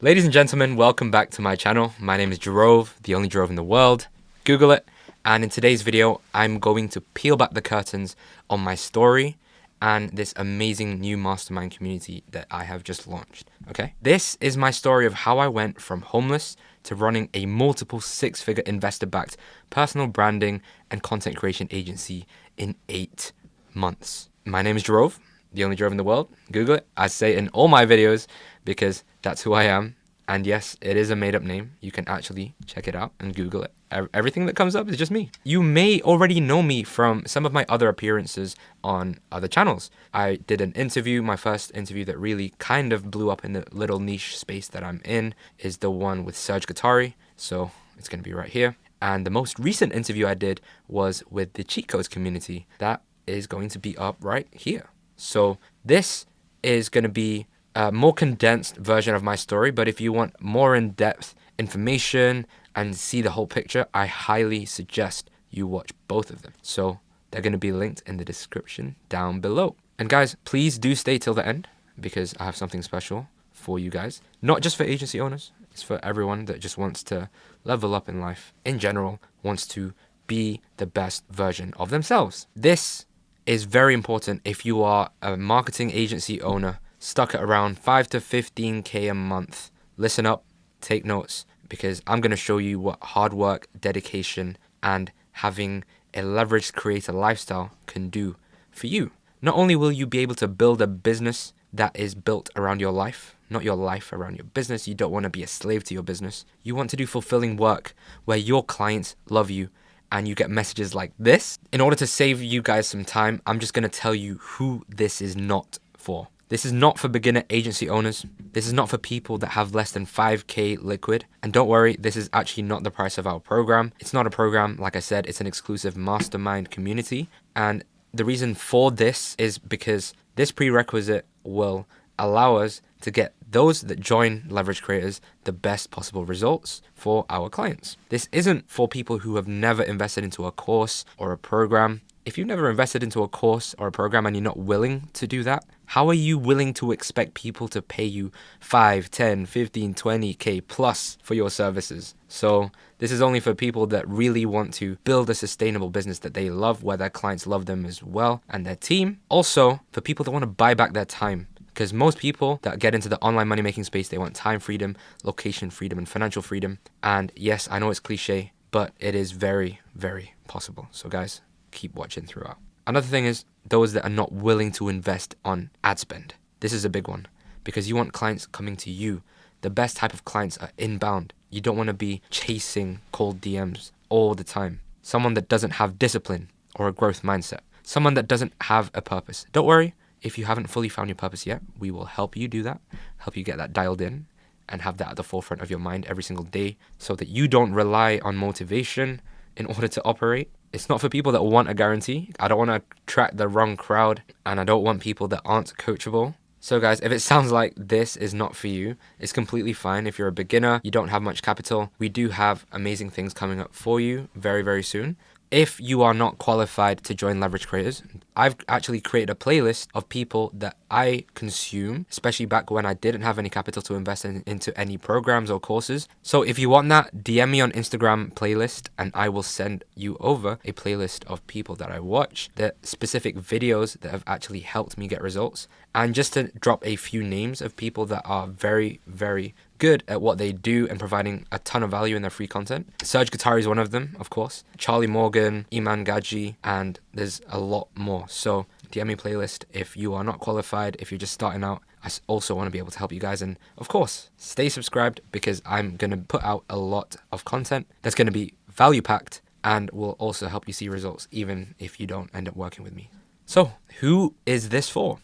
Ladies and gentlemen, welcome back to my channel. My name is Jirrove, the only Jirrove in the world. Google it. And in today's video, I'm going to peel back the curtains on my story and this amazing new mastermind community that I have just launched. Okay? This is my story of how I went from homeless to running a multiple six-figure investor-backed personal branding and content creation agency in 8 months. My name is Jirrove, the only Jirrove in the world. Google it. I say it in all my videos because that's who I am. And yes, it is a made-up name. You can actually check it out and Google it. Everything that comes up is just me. You may already know me from some of my other appearances on other channels. I did an interview. My first interview that really kind of blew up in the little niche space that I'm in is the one with Serge Gatari. So it's going to be right here. And the most recent interview I did was with the CheatCodes Community. That is going to be up right here. So this is going to be a more condensed version of my story, but if you want more in-depth information and see the whole picture, I highly suggest you watch both of them. So they're going to be linked in the description down below. And guys, please do stay till the end because I have something special for you guys. Not just for agency owners, it's for everyone that just wants to level up in life. In general, wants to be the best version of themselves. This is very important if you are a marketing agency owner stuck at around 5 to 15K a month. Listen up, take notes, because I'm going to show you what hard work, dedication, and having a leveraged creator lifestyle can do for you. Not only will you be able to build a business that is built around your life, not your life around your business. You don't want to be a slave to your business. You want to do fulfilling work where your clients love you and you get messages like this. In order to save you guys some time, I'm just going to tell you who this is not for. This is not for beginner agency owners. This is not for people that have less than 5K liquid. And don't worry, this is actually not the price of our program. It's not a program, like I said, it's an exclusive mastermind community. And the reason for this is because this prerequisite will allow us to get those that join Leverage Creators the best possible results for our clients. This isn't for people who have never invested into a course or a program. If you've never invested into a course or a program and you're not willing to do that, how are you willing to expect people to pay you 5, 10, 15, 20K plus for your services? So this is only for people that really want to build a sustainable business that they love, where their clients love them as well and their team. Also for people that want to buy back their time. Because most people that get into the online money making space, they want time freedom, location freedom, and financial freedom. And yes, I know it's cliche, but it is very, very possible. So guys, keep watching throughout. Another thing is those that are not willing to invest on ad spend. This is a big one because you want clients coming to you. The best type of clients are inbound. You don't want to be chasing cold DMs all the time. Someone that doesn't have discipline or a growth mindset. Someone that doesn't have a purpose. Don't worry, if you haven't fully found your purpose yet, we will help you do that, help you get that dialed in and have that at the forefront of your mind every single day so that you don't rely on motivation in order to operate. It's not for people that want a guarantee. I don't want to attract the wrong crowd and I don't want people that aren't coachable. So guys, if it sounds like this is not for you, it's completely fine. If you're a beginner, you don't have much capital, we do have amazing things coming up for you very, very soon. If you are not qualified to join Leverage Creators, I've actually created a playlist of people that I consume, especially back when I didn't have any capital to invest into any programs or courses. So if you want that, DM me on Instagram playlist and I will send you over a playlist of people that I watch, the specific videos that have actually helped me get results. And just to drop a few names of people that are very, very good at what they do and providing a ton of value in their free content. Serge Gatari is one of them, of course. Charlie Morgan, Iman Gaji, and there's a lot more. So DM me playlist if you are not qualified, if you're just starting out. I also want to be able to help you guys. And of course, stay subscribed because I'm going to put out a lot of content that's going to be value packed and will also help you see results even if you don't end up working with me. So who is this for?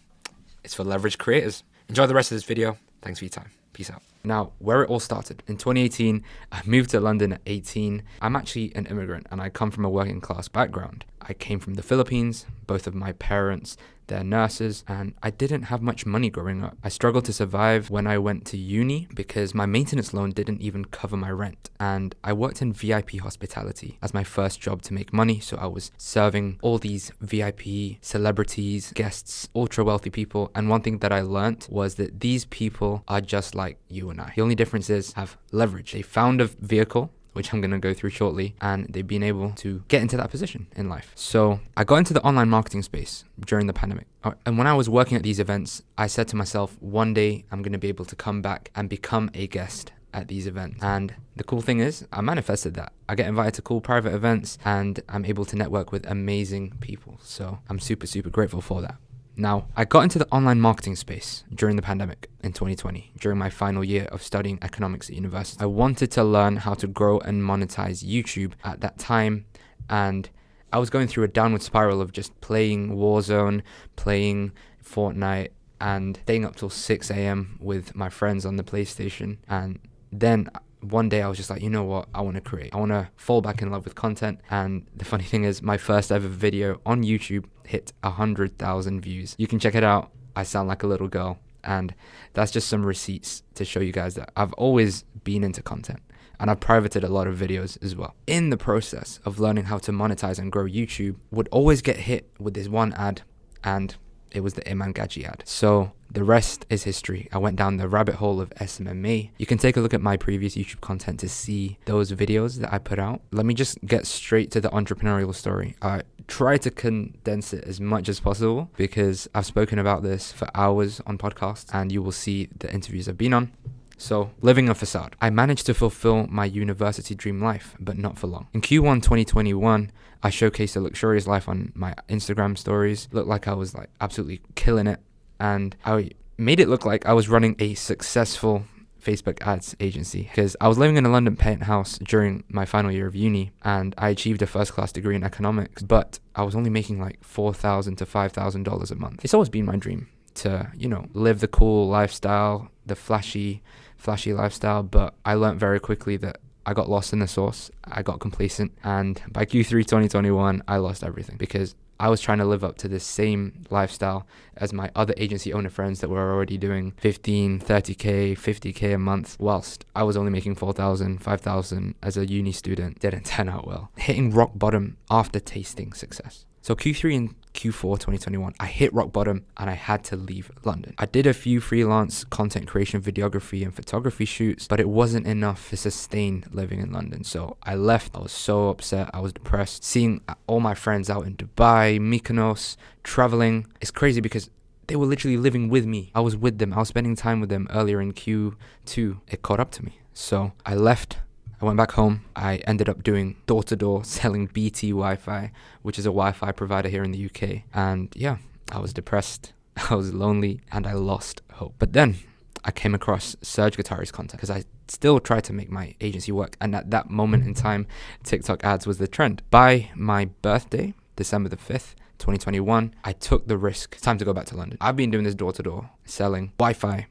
It's for Leverage Creators. Enjoy the rest of this video. Thanks for your time. Peace out. Now, where it all started. In 2018, I moved to London at 18. I'm actually an immigrant and I come from a working class background. I came from the Philippines. Both of my parents, they're nurses, and I didn't have much money growing up. I struggled to survive when I went to uni because my maintenance loan didn't even cover my rent. And I worked in VIP hospitality as my first job to make money, so I was serving all these VIP celebrities, guests, ultra wealthy people. And one thing that I learned was that these people are just like you and I. The only difference is have leverage. They found a vehicle, which I'm going to go through shortly, and they've been able to get into that position in life. So I got into the online marketing space during the pandemic. And when I was working at these events, I said to myself, one day I'm going to be able to come back and become a guest at these events. And the cool thing is, I manifested that. I get invited to cool private events, and I'm able to network with amazing people. So I'm super, super grateful for that. Now, I got into the online marketing space during the pandemic in 2020, during my final year of studying economics at university. I wanted to learn how to grow and monetize YouTube at that time, and I was going through a downward spiral of just playing Warzone, playing Fortnite, and staying up till 6 a.m. with my friends on the PlayStation. And then one day I was just like, you know what, I want to create. I want to fall back in love with content. And the funny thing is, my first ever video on YouTube hit 100,000 views. You can check it out. I sound like a little girl. And that's just some receipts to show you guys that I've always been into content. And I've privated a lot of videos as well. In the process of learning how to monetize and grow YouTube, would always get hit with this one ad, and it was the Iman Gaji ad. So the rest is history. I went down the rabbit hole of SMMA. You can take a look at my previous YouTube content to see those videos that I put out. Let me just get straight to the entrepreneurial story. I try to condense it as much as possible because I've spoken about this for hours on podcasts, and you will see the interviews I've been on. So, living a facade. I managed to fulfill my university dream life, but not for long. In Q1 2021, I showcased a luxurious life on my Instagram stories. Looked like I was like absolutely killing it. And I made it look like I was running a successful Facebook ads agency because I was living in a London penthouse during my final year of uni, and I achieved a first-class degree in economics, but I was only making like $4,000 to $5,000 a month. It's always been my dream to, live the cool lifestyle, the flashy lifestyle, but I learned very quickly that I got lost in the sauce. I got complacent, and by Q3 2021, I lost everything because I was trying to live up to the same lifestyle as my other agency owner friends that were already doing 15, 30K, 50K a month, whilst I was only making 4,000, 5,000 as a uni student. Didn't turn out well. Hitting rock bottom after tasting success. So Q3 and Q4 2021, I hit rock bottom and I had to leave London. I did a few freelance content creation, videography and photography shoots, but it wasn't enough to sustain living in London. So I left. I was so upset. I was depressed. Seeing all my friends out in Dubai, Mykonos, traveling. It's crazy because they were literally living with me. I was with them. I was spending time with them earlier in Q2. It caught up to me. So I left. I went back home. I ended up doing door-to-door selling BT Wi-Fi, which is a Wi-Fi provider here in the UK. And yeah, I was depressed, I was lonely, and I lost hope. But then I came across Serge Gatari's content because I still tried to make my agency work. And at that moment in time, TikTok ads was the trend. By my birthday, December the 5th, 2021, I took the risk. It's time to go back to London. I've been doing this door-to-door selling Wi-Fi,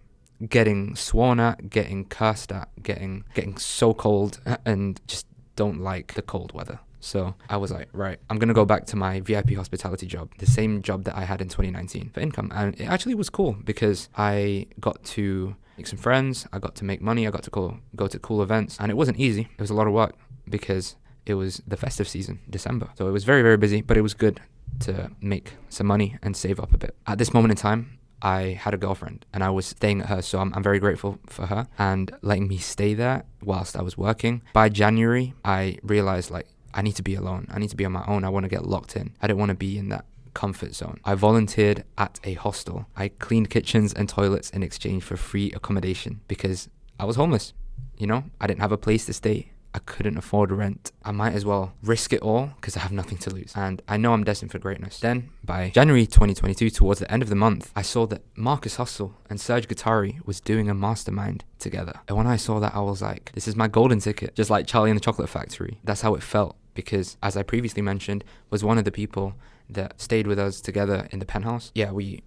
getting sworn at, getting cursed at, getting so cold, and just don't like the cold weather. So I was like, right, I'm going to go back to my VIP hospitality job, the same job that I had in 2019 for income. And it actually was cool because I got to make some friends, I got to make money, I got to go to cool events, and it wasn't easy. It was a lot of work because it was the festive season, December. So it was very, very busy, but it was good to make some money and save up a bit. At this moment in time, I had a girlfriend and I was staying at her, so I'm very grateful for her and letting me stay there whilst I was working. By January, I realized I need to be alone. I need to be on my own. I want to get locked in. I don't want to be in that comfort zone. I volunteered at a hostel. I cleaned kitchens and toilets in exchange for free accommodation because I was homeless. I didn't have a place to stay. I couldn't afford rent. I might as well risk it all because I have nothing to lose. And I know I'm destined for greatness. Then, by January 2022, towards the end of the month, I saw that Marcus Hustle and Serge Gatari was doing a mastermind together. And when I saw that, I was like, this is my golden ticket. Just like Charlie and the Chocolate Factory. That's how it felt. Because, as I previously mentioned, was one of the people that stayed with us together in the penthouse. Yeah, we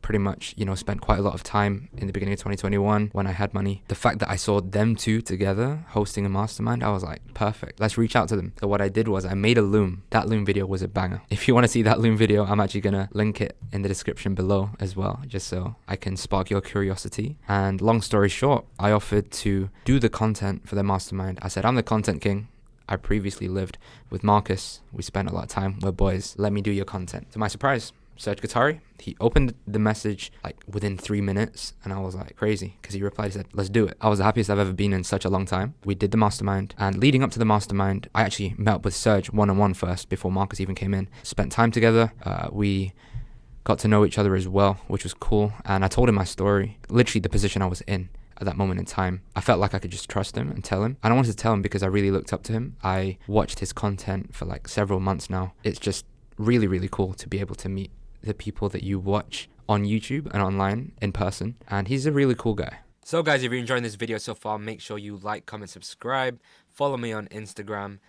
pretty much, spent quite a lot of time in the beginning of 2021 when I had money. The fact that I saw them two together hosting a mastermind, I was like, perfect, let's reach out to them. So what I did was I made a Loom. That Loom video was a banger. If you want to see that Loom video, I'm actually going to link it in the description below as well, just so I can spark your curiosity. And long story short, I offered to do the content for their mastermind. I said, I'm the content king. I previously lived with Marcus. We spent a lot of time. We're boys. Let me do your content. To my surprise, Serge Gatari, he opened the message like within 3 minutes, and I was like crazy because he replied, he said, let's do it. I was the happiest I've ever been in such a long time. We did the mastermind, and leading up to the mastermind, I actually met up with Serge one-on-one first before Marcus even came in. Spent time together. We got to know each other as well, which was cool. And I told him my story, literally the position I was in at that moment in time. I felt like I could just trust him and tell him. And I wanted to tell him because I really looked up to him. I watched his content for like several months now. It's just really, really cool to be able to meet the people that you watch on YouTube and online in person. And he's a really cool guy. So guys, if you're enjoying this video so far, make sure you like, comment, subscribe, follow me on Instagram.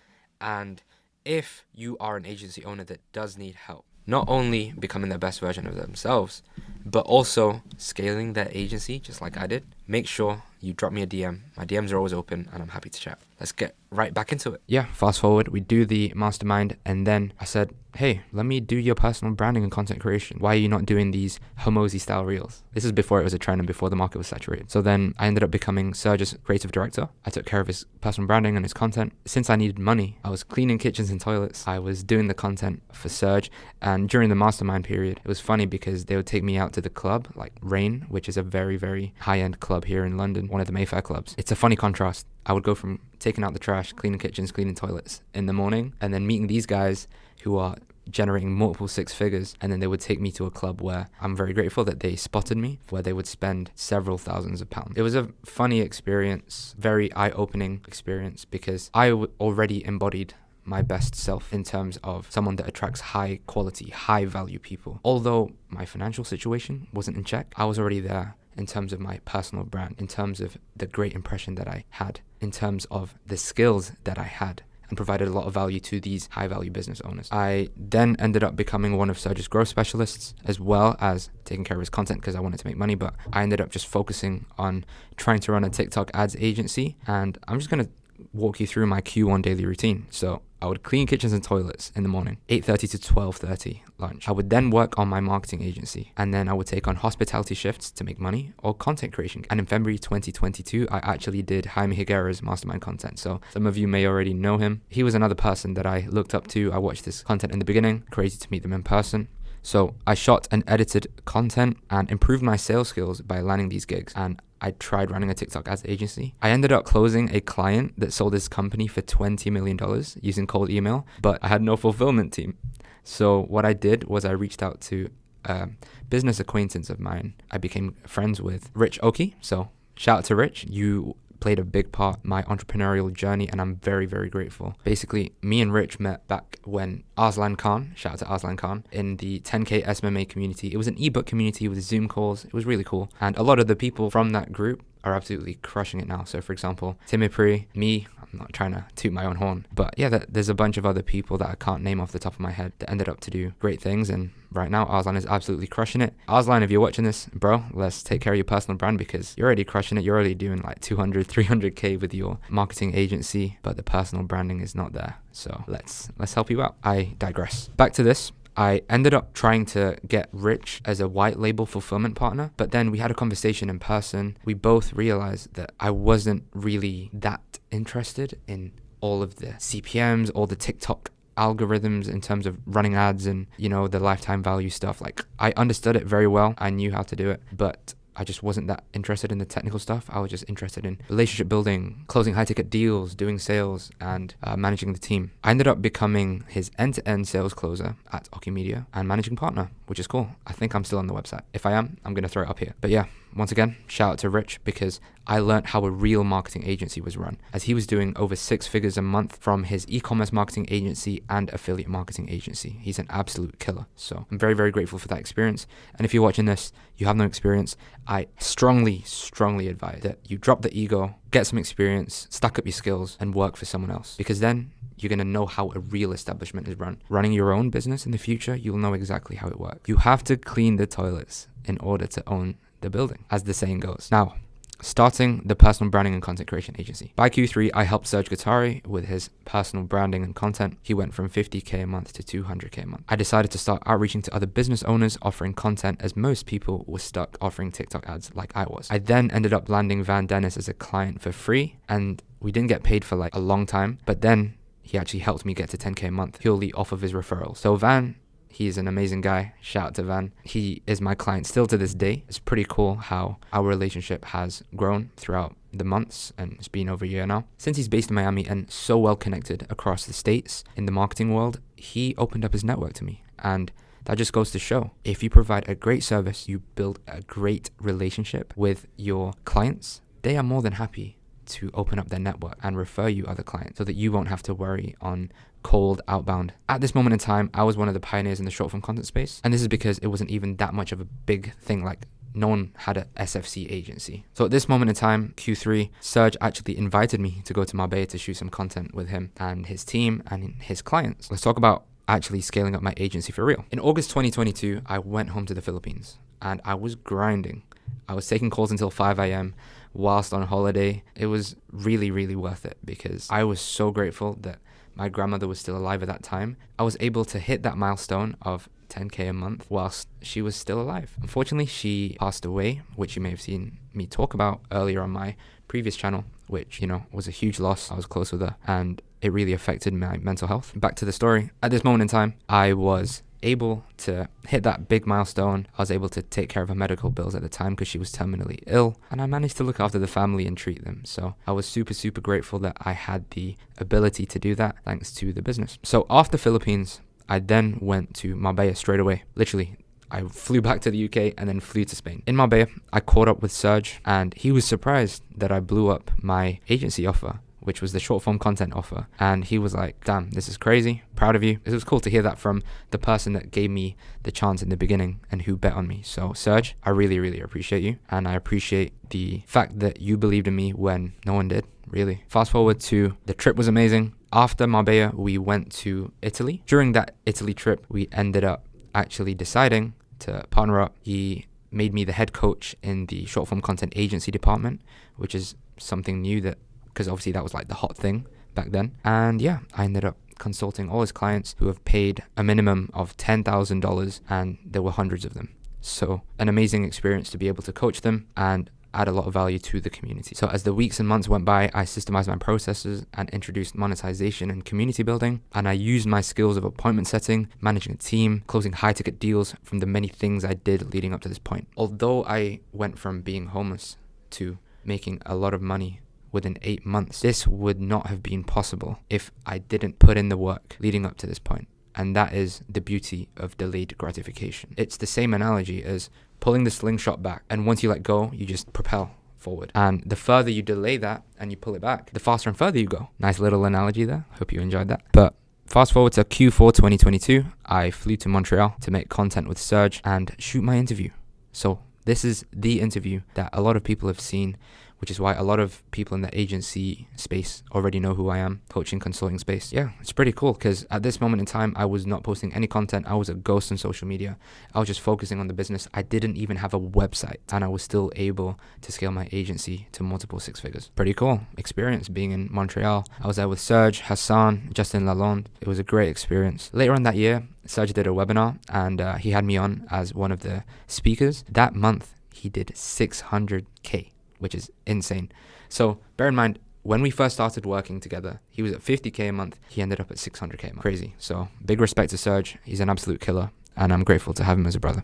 And if you are an agency owner that does need help, not only becoming the best version of themselves, but also scaling their agency just like I did, make sure you drop me a DM. My DMs are always open and I'm happy to chat. Let's get right back into it. Yeah, fast forward, we do the mastermind, and then I said, hey, let me do your personal branding and content creation. Why are you not doing these Homozy style reels? This is before it was a trend and before the market was saturated. So then I ended up becoming Serge's creative director. I took care of his personal branding and his content. Since I needed money, I was cleaning kitchens and toilets. I was doing the content for Serge. And during the mastermind period, it was funny because they would take me out to the club, like Rain, which is a very, very high-end club here in London, one of the Mayfair clubs. It's a funny contrast. I would go from taking out the trash, cleaning kitchens, cleaning toilets in the morning, and then meeting these guys who are generating multiple six figures, and then they would take me to a club where I'm very grateful that they spotted me, where they would spend several thousands of pounds. It was a funny experience, very eye-opening experience, because I already embodied my best self in terms of someone that attracts high quality, high value people. Although my financial situation wasn't in check, I was already there in terms of my personal brand, in terms of the great impression that I had, in terms of the skills that I had, and provided a lot of value to these high value business owners. I then ended up becoming one of Serge's growth specialists, as well as taking care of his content because I wanted to make money, but I ended up just focusing on trying to run a TikTok ads agency. And I'm just gonna walk you through my Q1 daily routine. So I would clean kitchens and toilets in the morning, 8:30 to 12:30 lunch. I would then work on my marketing agency, and then I would take on hospitality shifts to make money or content creation. And in February 2022, I actually did Jaime Higuera's mastermind content. So some of you may already know him. He was another person that I looked up to. I watched this content in the beginning, crazy to meet them in person. So I shot and edited content and improved my sales skills by landing these gigs. And I tried running a TikTok ads agency. I ended up closing a client that sold his company for $20 million using cold email, but I had no fulfillment team. So what I did was I reached out to a business acquaintance of mine. I became friends with Roque. So shout out to Rich. You played a big part in my entrepreneurial journey, and I'm very, very grateful. Basically, me and Rich met back when Arslan Khan, shout out to Arslan Khan, in the 10K SMMA community. It was an ebook community with Zoom calls. It was really cool. And a lot of the people from that group are absolutely crushing it now. So for example, Timipri, me, I'm not trying to toot my own horn, but yeah, there's a bunch of other people that I can't name off the top of my head that ended up to do great things. And right now, Arslan is absolutely crushing it. Arslan, if you're watching this, bro, let's take care of your personal brand because you're already crushing it. You're already doing like 200, 300K with your marketing agency, but the personal branding is not there. So let's help you out. I digress. Back to this. I ended up trying to get Rich as a white label fulfillment partner, but then we had a conversation in person. We both realized that I wasn't really that interested in all of the CPMs, all the TikTok algorithms in terms of running ads and, the lifetime value stuff. Like, I understood it very well. I knew how to do it, but I just wasn't that interested in the technical stuff. I was just interested in relationship building, closing high ticket deals, doing sales, and managing the team. I ended up becoming his end-to-end sales closer at Roque Media and managing partner, which is cool. I think I'm still on the website. If I am, I'm going to throw it up here. But yeah, once again, shout out to Rich because I learned how a real marketing agency was run, as he was doing over 6 figures a month from his e-commerce marketing agency and affiliate marketing agency. He's an absolute killer. So I'm very, very grateful for that experience. And if you're watching this, you have no experience, I strongly, strongly advise that you drop the ego, get some experience, stack up your skills, and work for someone else. Because then you're going to know how a real establishment is run. Running your own business in the future, you'll know exactly how it works. You have to clean the toilets in order to own the building, as the saying goes. Now, starting the personal branding and content creation agency. By Q3, I helped Serge Gatari with his personal branding and content. He went from 50K a month to 200K a month. I decided to start outreaching to other business owners offering content, as most people were stuck offering TikTok ads like I was. I then ended up landing Van Dennis as a client for free, and we didn't get paid for like a long time, but then he actually helped me get to 10K a month purely off of his referrals. So Van, he's an amazing guy. Shout out to Van. He is my client still to this day. It's pretty cool how our relationship has grown throughout the months, and it's been over a year now. Since he's based in Miami and so well connected across the states in the marketing world, he opened up his network to me. And that just goes to show, if you provide a great service, you build a great relationship with your clients, they are more than happy to open up their network and refer you other clients so that you won't have to worry on cold outbound. At this moment in time, I was one of the pioneers in the short form content space, and this is because it wasn't even that much of a big thing. Like, no one had a SFC agency. So at this moment in time, Q3, Serge actually invited me to go to Marbella to shoot some content with him and his team and his clients. Let's talk about actually scaling up my agency for real. In August 2022, I went home to the Philippines and I was grinding. I was taking calls until 5 a.m. whilst on holiday. It was really, really worth it because I was so grateful that my grandmother was still alive at that time. I was able to hit that milestone of 10K a month whilst she was still alive. Unfortunately, she passed away, which you may have seen me talk about earlier on my previous channel, which, you know, was a huge loss. I was close with her and it really affected my mental health. Back to the story. At this moment in time, I was able to hit that big milestone. I was able to take care of her medical bills at the time because she was terminally ill, and I managed to look after the family and treat them. So I was super, super grateful that I had the ability to do that thanks to the business. So after Philippines, I then went to Marbella straight away. Literally, I flew back to the UK and then flew to Spain. In Marbella, I caught up with Serge and he was surprised that I blew up my agency offer, which was the short form content offer. And he was like, damn, this is crazy. Proud of you. It was cool to hear that from the person that gave me the chance in the beginning and who bet on me. So Serge, I really, really appreciate you. And I appreciate the fact that you believed in me when no one did, really. Fast forward to the trip was amazing. After Marbella, we went to Italy. During that Italy trip, we ended up actually deciding to partner up. He made me the head coach in the short form content agency department, which is something new that, because obviously that was like the hot thing back then. And yeah, I ended up consulting all his clients who have paid a minimum of $10,000, and there were hundreds of them. So an amazing experience to be able to coach them and add a lot of value to the community. So as the weeks and months went by, I systemized my processes and introduced monetization and community building. And I used my skills of appointment setting, managing a team, closing high ticket deals from the many things I did leading up to this point. Although I went from being homeless to making a lot of money within 8 months, this would not have been possible if I didn't put in the work leading up to this point. And that is the beauty of delayed gratification. It's the same analogy as pulling the slingshot back, and once you let go, you just propel forward. And the further you delay that and you pull it back, the faster and further you go. Nice little analogy there. Hope you enjoyed that. But fast forward to Q4 2022, I flew to Montreal to make content with Serge and shoot my interview. So this is the interview that a lot of people have seen, which is why a lot of people in the agency space already know who I am, coaching, consulting space. Yeah, it's pretty cool because at this moment in time, I was not posting any content. I was a ghost on social media. I was just focusing on the business. I didn't even have a website, and I was still able to scale my agency to multiple six figures. Pretty cool experience being in Montreal. I was there with Serge, Hassan, Justin Lalonde. It was a great experience. Later on that year, Serge did a webinar and he had me on as one of the speakers. That month, he did 600K. Which is insane. So bear in mind, when we first started working together, he was at 50K a month. He ended up at 600K a month. Crazy. So big respect to Serge. He's an absolute killer, and I'm grateful to have him as a brother.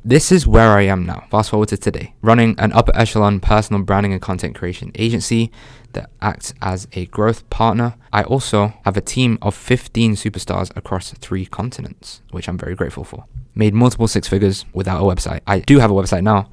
This is where I am now. Fast forward to today, running an upper echelon personal branding and content creation agency that acts as a growth partner. I also have a team of 15 superstars across 3 continents, which I'm very grateful for. Made multiple six figures without a website. I do have a website now,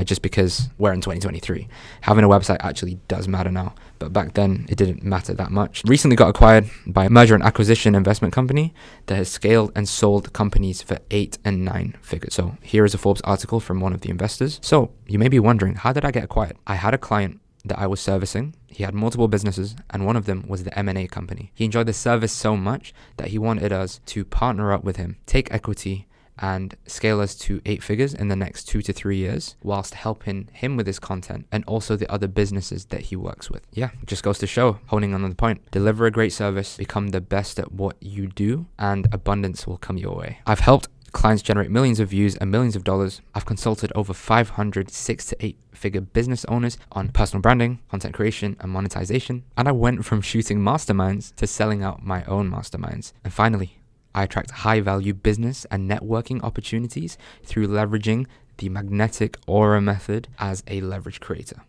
just because we're in 2023. Having a website actually does matter now, but back then it didn't matter that much. Recently got acquired by a merger and acquisition investment company that has scaled and sold companies for 8 and 9 figures. So here is a Forbes article from one of the investors. So you may be wondering, how did I get acquired? I had a client that I was servicing, he had multiple businesses, and one of them was the M&A company. He enjoyed the service so much that he wanted us to partner up with him, take equity, and scale us to 8 figures in the next 2 to 3 years, whilst helping him with his content and also the other businesses that he works with. Yeah, it just goes to show, honing on the point, deliver a great service, become the best at what you do, and abundance will come your way. I've helped clients generate millions of views and millions of dollars. I've consulted over 500 6 to 8 figure business owners on personal branding, content creation, and monetization. And I went from shooting masterminds to selling out my own masterminds. And finally, I attract high-value business and networking opportunities through leveraging the magnetic aura method as a leverage creator.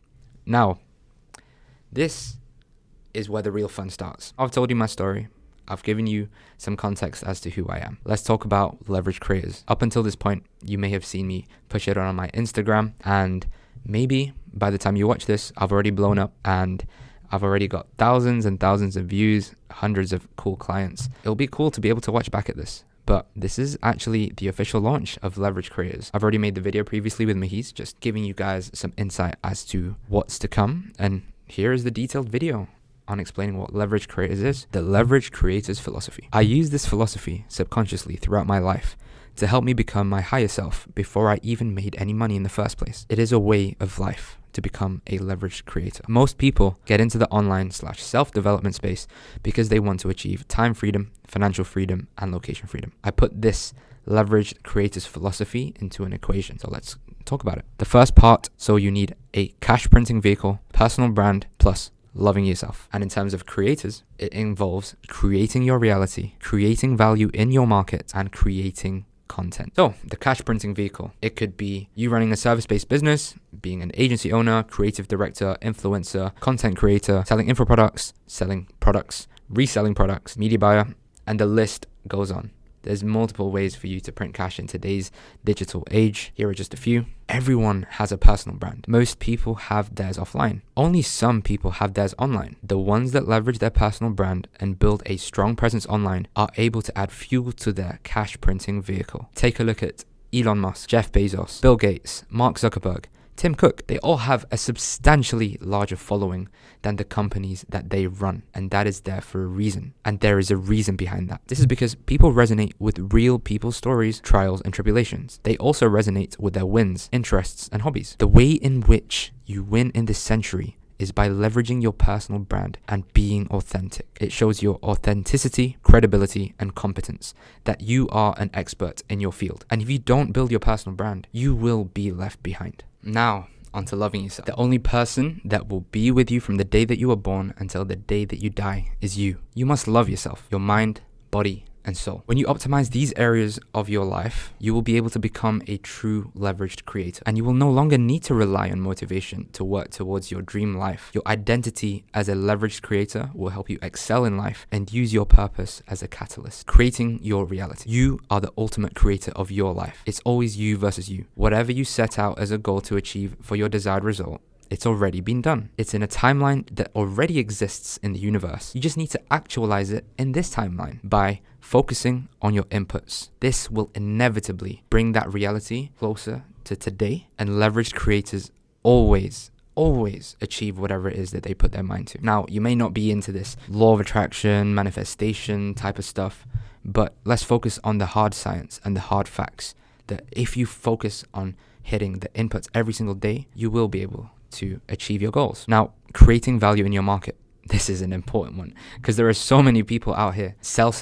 Now, this is where the real fun starts. I've told you my story. I've given you some context as to who I am. Let's talk about leverage creators. Up until this point, you may have seen me push it on my Instagram, and maybe by the time you watch this, I've already blown up and I've already got thousands and thousands of views, hundreds of cool clients. It'll be cool to be able to watch back at this. But this is actually the official launch of Leverage Creators. I've already made the video previously with Mahiz, just giving you guys some insight as to what's to come. And here is the detailed video on explaining what Leverage Creators is, the Leverage Creators philosophy. I use this philosophy subconsciously throughout my life to help me become my higher self before I even made any money in the first place. It is a way of life to become a leveraged creator. Most people get into the online/self-development space because they want to achieve time freedom, financial freedom, and location freedom. I put this leveraged creators philosophy into an equation. So let's talk about it. The first part, so you need a cash printing vehicle, personal brand, plus loving yourself. And in terms of creators, it involves creating your reality, creating value in your market, and creating content. So the cash printing vehicle, it could be you running a service-based business, being an agency owner, creative director, influencer, content creator, selling info products, selling products, reselling products, media buyer, and the list goes on. There's multiple ways for you to print cash in today's digital age. Here are just a few. Everyone has a personal brand. Most people have theirs offline. Only some people have theirs online. The ones that leverage their personal brand and build a strong presence online are able to add fuel to their cash printing vehicle. Take a look at Elon Musk, Jeff Bezos, Bill Gates, Mark Zuckerberg, Tim Cook. They all have a substantially larger following than the companies that they run, and that is there for a reason. And there is a reason behind that. This is because people resonate with real people's stories, trials, and tribulations. They also resonate with their wins, interests, and hobbies. The way in which you win in this century is by leveraging your personal brand and being authentic. It shows your authenticity, credibility, and competence, that you are an expert in your field. And if you don't build your personal brand, you will be left behind. Now, onto loving yourself. The only person that will be with you from the day that you were born until the day that you die is you. You must love yourself, your mind, body, and soul. When you optimize these areas of your life, you will be able to become a true leveraged creator, and you will no longer need to rely on motivation to work towards your dream life. Your identity as a leveraged creator will help you excel in life and use your purpose as a catalyst, creating your reality. You are the ultimate creator of your life. It's always you versus you. Whatever you set out as a goal to achieve for your desired result, it's already been done. It's in a timeline that already exists in the universe. You just need to actualize it in this timeline by focusing on your inputs. This will inevitably bring that reality closer to today, and leveraged creators always achieve whatever it is that they put their mind to. Now, you may not be into this law of attraction, manifestation type of stuff, but let's focus on the hard science and the hard facts, that if you focus on hitting the inputs every single day, you will be able to achieve your goals. Now, creating value in your market. This is an important one because there are so many people out here sell,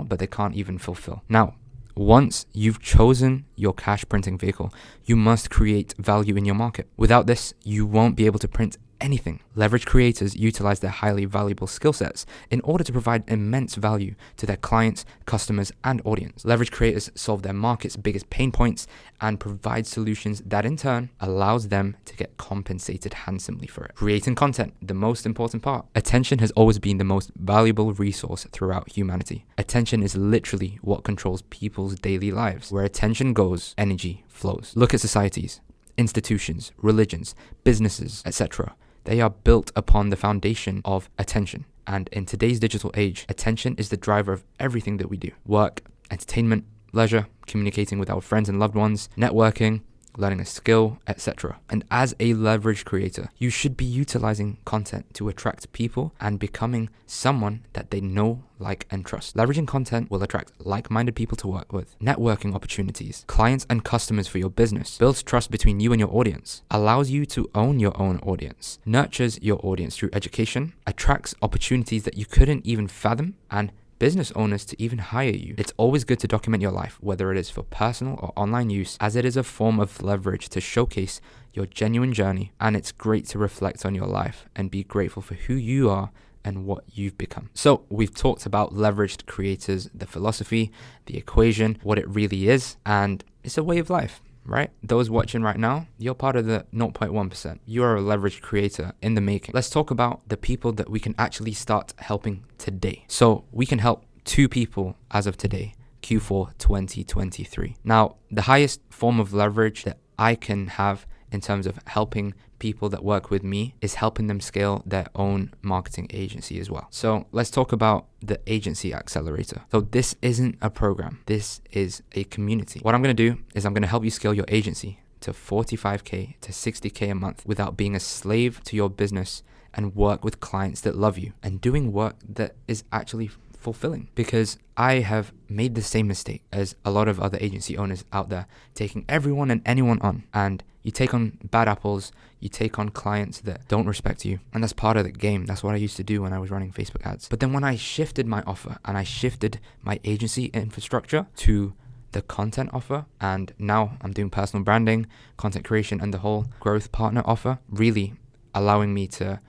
but they can't even fulfill. Now, once you've chosen your cash printing vehicle, you must create value in your market. Without this, you won't be able to print anything. Leverage creators utilize their highly valuable skill sets in order to provide immense value to their clients, customers, and audience. Leverage creators solve their market's biggest pain points and provide solutions that in turn allows them to get compensated handsomely for it. Creating content, the most important part. Attention has always been the most valuable resource throughout humanity. Attention is literally what controls people's daily lives. Where attention goes, energy flows. Look at societies, institutions, religions, businesses, etc. They are built upon the foundation of attention. And in today's digital age, attention is the driver of everything that we do. Work, entertainment, leisure, communicating with our friends and loved ones, networking, learning a skill, etc. And as a leverage creator, you should be utilizing content to attract people and becoming someone that they know, like, and trust. Leveraging content will attract like-minded people to work with, networking opportunities, clients and customers for your business, builds trust between you and your audience, allows you to own your own audience, nurtures your audience through education, attracts opportunities that you couldn't even fathom, and business owners to even hire you. It's always good to document your life, whether it is for personal or online use, as it is a form of leverage to showcase your genuine journey, and it's great to reflect on your life and be grateful for who you are and what you've become. So we've talked about leveraged creators, the philosophy, the equation, what it really is, and it's a way of life, right? Those watching right now, you're part of the 0.1%. You are a leveraged creator in the making. Let's talk about the people that we can actually start helping today. So we can help 2 people as of today, Q4 2023. Now, the highest form of leverage that I can have in terms of helping people that work with me is helping them scale their own marketing agency as well. So let's talk about the agency accelerator. So this isn't a program. This is a community. What I'm going to do is I'm going to help you scale your agency to 45K to 60K a month without being a slave to your business, and work with clients that love you and doing work that is actually fulfilling. Because I have made the same mistake as a lot of other agency owners out there, taking everyone and anyone on, and you take on bad apples, you take on clients that don't respect you, and that's part of the game. That's what I used to do when I was running Facebook ads. But then when I shifted my offer and I shifted my agency infrastructure to the content offer, and now I'm doing personal branding, content creation, and the whole growth partner offer, really allowing me to,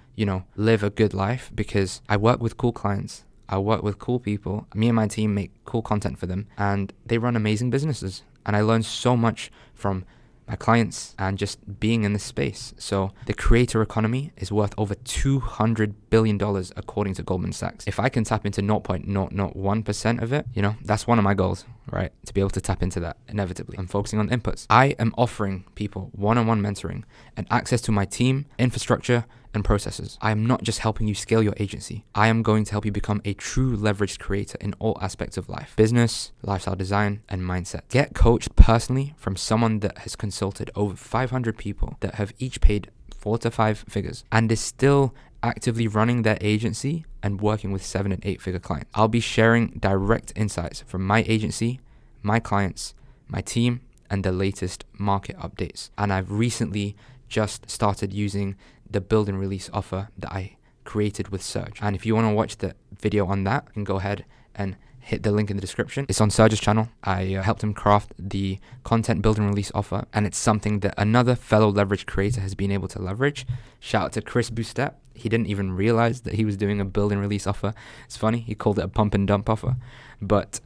live a good life, because I work with cool clients. I work with cool people. Me and my team make cool content for them, and they run amazing businesses. And I learn so much from my clients and just being in this space. So the creator economy is worth over $200 billion according to Goldman Sachs. If I can tap into 0.001% of it, that's one of my goals, right? To be able to tap into that inevitably. I'm focusing on inputs. I am offering people one-on-one mentoring and access to my team, infrastructure, and processes. I am not just helping you scale your agency. I am going to help you become a true leveraged creator in all aspects of life: business, lifestyle design, and mindset. Get coached personally from someone that has consulted over 500 people that have each paid 4 to 5 figures and is still actively running their agency and working with 7 and 8 figure clients. I'll be sharing direct insights from my agency, my clients, my team, and the latest market updates. And I've recently just started using the build and release offer that I created with Serge. And if you want to watch the video on that, you can go ahead and hit the link in the description. It's on Serge's channel. I helped him craft the content build and release offer, and it's something that another fellow leverage creator has been able to leverage. Shout out to Chris Boustep. He didn't even realize that he was doing a build and release offer. It's funny, he called it a pump and dump offer. But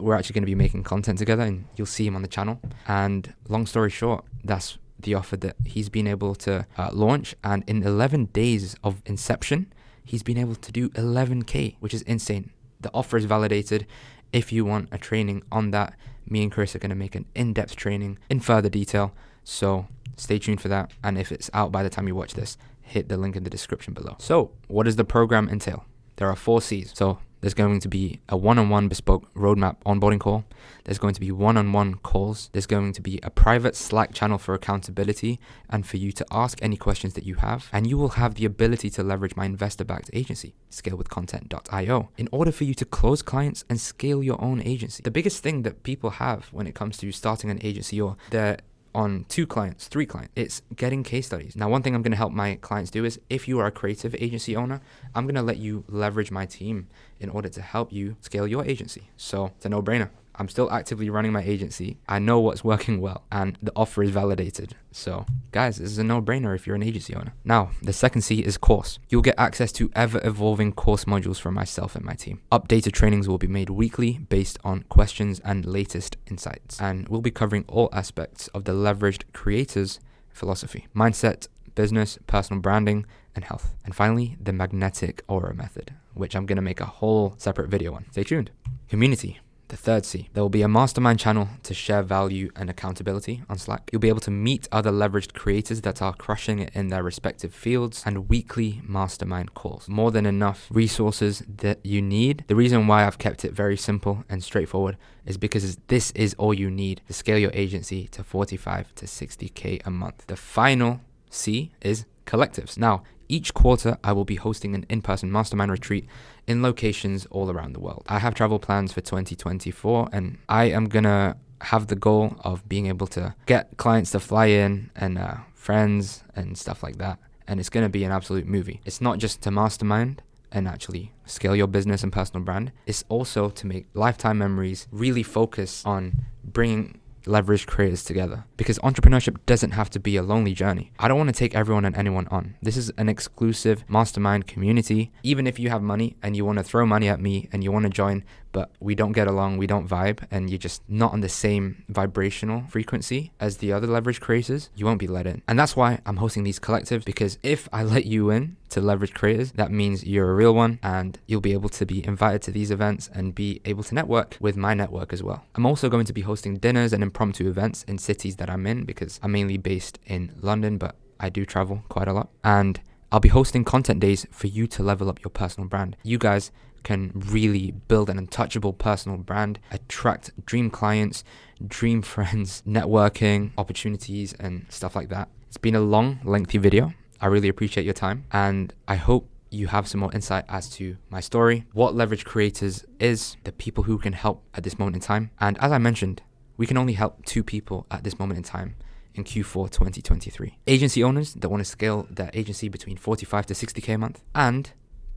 we're actually going to be making content together, and you'll see him on the channel. And long story short, that's the offer that he's been able to launch, and in 11 days of inception, he's been able to do 11K, which is insane. The offer is validated. If you want a training on that, me and Chris are going to make an in-depth training in further detail, so stay tuned for that. And if it's out by the time you watch this, hit the link in the description below. So what does the program entail? There are 4 C's. So there's going to be a one-on-one bespoke roadmap onboarding call. There's going to be one-on-one calls. There's going to be a private Slack channel for accountability and for you to ask any questions that you have. And you will have the ability to leverage my investor-backed agency, scalewithcontent.io, in order for you to close clients and scale your own agency. The biggest thing that people have when it comes to starting an agency, or they're on 2 clients, 3 clients, it's getting case studies. Now, one thing I'm going to help my clients do is, if you are a creative agency owner, I'm going to let you leverage my team in order to help you scale your agency. So it's a no-brainer. I'm still actively running my agency. I know what's working well, and the offer is validated. So guys, this is a no-brainer if you're an agency owner. Now, the second C is course. You'll get access to ever-evolving course modules from myself and my team. Updated trainings will be made weekly based on questions and latest insights. And we'll be covering all aspects of the leveraged creators philosophy: mindset, business, personal branding, and health. And finally, the magnetic aura method, which I'm going to make a whole separate video on. Stay tuned. Community. The third C, there will be a mastermind channel to share value and accountability on Slack. You'll be able to meet other leveraged creators that are crushing it in their respective fields, and weekly mastermind calls. More than enough resources that you need. The reason why I've kept it very simple and straightforward is because this is all you need to scale your agency to 45 to 60K a month. The final C is collectives. Now, each quarter, I will be hosting an in-person mastermind retreat in locations all around the world. I have travel plans for 2024, and I am gonna have the goal of being able to get clients to fly in and friends and stuff like that. And it's gonna be an absolute movie. It's not just to mastermind and actually scale your business and personal brand. It's also to make lifetime memories, really focus on bringing leverage creators together, because entrepreneurship doesn't have to be a lonely journey. I don't want to take everyone and anyone on. This is an exclusive mastermind community. Even if you have money and you want to throw money at me and you want to join, but we don't get along, we don't vibe, and you're just not on the same vibrational frequency as the other leverage creators, you won't be let in. And that's why I'm hosting these collectives, because if I let you in to leverage creators, that means you're a real one, and you'll be able to be invited to these events and be able to network with my network as well. I'm also going to be hosting dinners and impromptu events in cities that I'm in, because I'm mainly based in London, but I do travel quite a lot. And I'll be hosting content days for you to level up your personal brand. You guys can really build an untouchable personal brand, attract dream clients, dream friends, networking opportunities, and stuff like that. It's been a long, lengthy video. I really appreciate your time, and I hope you have some more insight as to my story, what Leverage Creators is, the people who can help at this moment in time. And as I mentioned, we can only help 2 people at this moment in time in Q4 2023. Agency owners that want to scale their agency between 45 to 60K a month, and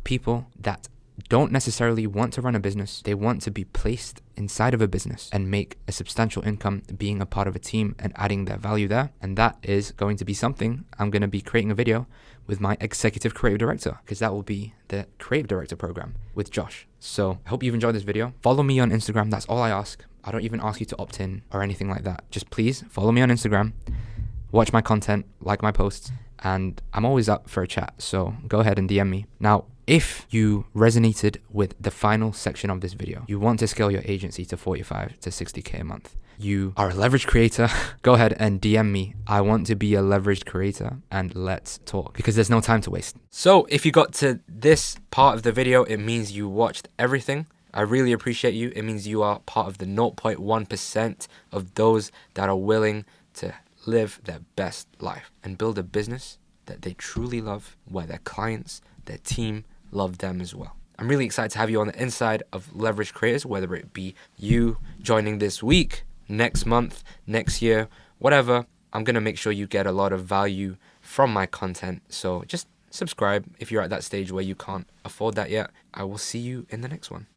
people that don't necessarily want to run a business. They want to be placed inside of a business and make a substantial income being a part of a team and adding their value there. And that is going to be something I'm going to be creating a video with my executive creative director, because that will be the creative director program with Josh. So I hope you've enjoyed this video. Follow me on Instagram. That's all I ask. I don't even ask you to opt in or anything like that. Just please follow me on Instagram, watch my content, like my posts, and I'm always up for a chat. So go ahead and DM me. Now, if you resonated with the final section of this video, you want to scale your agency to 45 to 60K a month, you are a leverage creator, go ahead and DM me. I want to be a leveraged creator, and let's talk, because there's no time to waste. So if you got to this part of the video, it means you watched everything. I really appreciate you. It means you are part of the 0.1% of those that are willing to live their best life and build a business that they truly love, where their clients, their team, love them as well. I'm really excited to have you on the inside of Leverage Creators, whether it be you joining this week, next month, next year, whatever. I'm going to make sure you get a lot of value from my content. So just subscribe if you're at that stage where you can't afford that yet. I will see you in the next one.